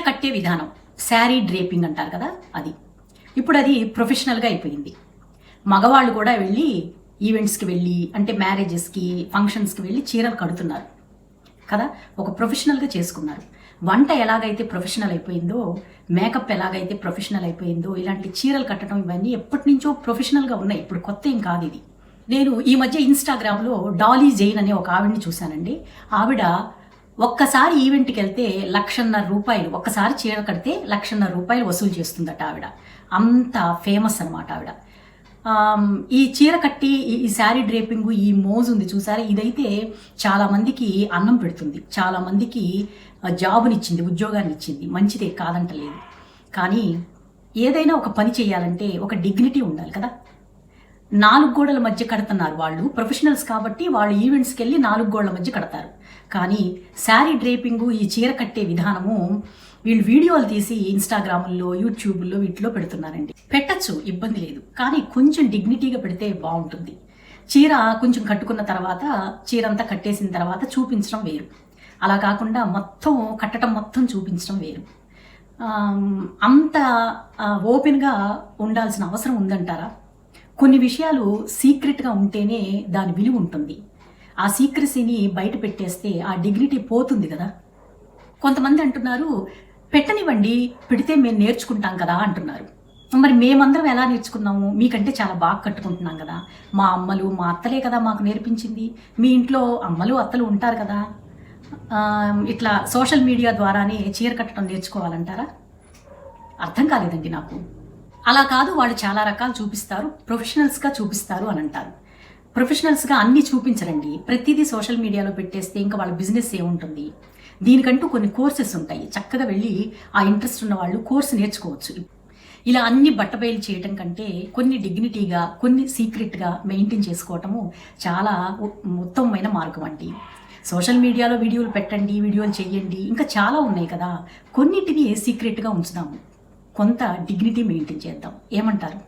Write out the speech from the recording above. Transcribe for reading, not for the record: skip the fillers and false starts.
కట్టే విధానం, శారీ డ్రేపింగ్ అంటారు కదా, అది ఇప్పుడు అది ప్రొఫెషనల్గా అయిపోయింది. మగవాళ్ళు కూడా వెళ్ళి ఈవెంట్స్కి వెళ్ళి, అంటే మ్యారేజెస్కి, ఫంక్షన్స్కి వెళ్ళి చీరలు కడుతున్నారు కదా, ఒక ప్రొఫెషనల్గా చేసుకున్నారు. వంట ఎలాగైతే ప్రొఫెషనల్ అయిపోయిందో, మేకప్ ఎలాగైతే ప్రొఫెషనల్ అయిపోయిందో, ఇలాంటి చీరలు కట్టడం ఇవన్నీ ఎప్పటి నుంచో ప్రొఫెషనల్గా ఉన్నాయి. ఇప్పుడు కొత్త ఏం కాదు ఇది. నేను ఈ మధ్య ఇన్స్టాగ్రామ్లో డాలీ జైన్ అనే ఒక ఆవిడని చూశానండి. ఆవిడ ఒక్కసారి ఈవెంట్కి వెళ్తే ₹1,50,000, ఒక్కసారి చీర కడితే ₹1,50,000 వసూలు చేస్తుందట ఆవిడ. అంత ఫేమస్ అనమాట ఆవిడ. ఈ చీర కట్టి ఈ శారీ డ్రేపింగ్, ఈ మోజు ఉంది చూసారా, ఇదైతే చాలామందికి అన్నం పెడుతుంది, చాలామందికి జాబునిచ్చింది, ఉద్యోగాన్ని ఇచ్చింది. మంచిదే, కాదంటలేదు. కానీ ఏదైనా ఒక పని చేయాలంటే ఒక డిగ్నిటీ ఉండాలి కదా. 4 గోడల మధ్య కడుతున్నారు వాళ్ళు, ప్రొఫెషనల్స్ కాబట్టి వాళ్ళు ఈవెంట్స్కి వెళ్ళి 4 గోడల మధ్య కడతారు. కానీ శారీ డ్రేపింగు, ఈ చీర కట్టే విధానము వీళ్ళు వీడియోలు తీసి ఇన్స్టాగ్రాముల్లో, యూట్యూబ్లో వీటిలో పెడుతున్నారండి. పెట్టచ్చు, ఇబ్బంది లేదు. కానీ కొంచెం డిగ్నిటీగా పెడితే బాగుంటుంది. చీర కొంచెం కట్టుకున్న తర్వాత, చీర అంతా కట్టేసిన తర్వాత చూపించడం వేరు. అలా కాకుండా మొత్తం కట్టడం మొత్తం చూపించడం వేరు. అంత ఓపెన్గా ఉండాల్సిన అవసరం ఉందంటారా? కొన్ని విషయాలు సీక్రెట్గా ఉంటేనే దాని విలువ ఉంటుంది. ఆ సీక్రెసీని బయట పెట్టేస్తే ఆ డిగ్నిటీ పోతుంది కదా. కొంతమంది అంటున్నారు, పెట్టనివ్వండి, పెడితే మేము నేర్చుకుంటాం కదా అంటున్నారు. మరి మేమందరం ఎలా నేర్చుకున్నాము? మీకంటే చాలా బాగా కట్టుకుంటున్నాం కదా, మా అమ్మలు, మా అత్తలే కదా మాకు నేర్పించింది. మీ ఇంట్లో అమ్మలు, అత్తలు ఉంటారు కదా. ఇట్లా సోషల్ మీడియా ద్వారానే చీర కట్టడం నేర్చుకోవాలంటారా? అర్థం కాలేదండి నాకు. అలా కాదు, వాళ్ళు చాలా రకాలు చూపిస్తారు, ప్రొఫెషనల్స్గా చూపిస్తారు అని అంటారు. ప్రొఫెషనల్స్గా అన్నీ చూపించరండి. ప్రతిదీ సోషల్ మీడియాలో పెట్టేస్తే ఇంకా వాళ్ళ బిజినెస్ ఏముంటుంది? దీనికంటూ కొన్ని కోర్సెస్ ఉంటాయి. చక్కగా వెళ్ళి ఆ ఇంట్రెస్ట్ ఉన్న వాళ్ళు కోర్సు నేర్చుకోవచ్చు. ఇలా అన్ని బట్టబయలు చేయటం కంటే కొన్ని డిగ్నిటీగా, కొన్ని సీక్రెట్గా మెయింటైన్ చేసుకోవటము చాలా ఉత్తమమైన మార్గం అండి. సోషల్ మీడియాలో వీడియోలు పెట్టండి, వీడియోలు చెయ్యండి, ఇంకా చాలా ఉన్నాయి కదా. కొన్నిటిని సీక్రెట్గా ఉంచుదాము, కొంత డిగ్నిటీ మెయింటైన్ చేద్దాం. ఏమంటారు?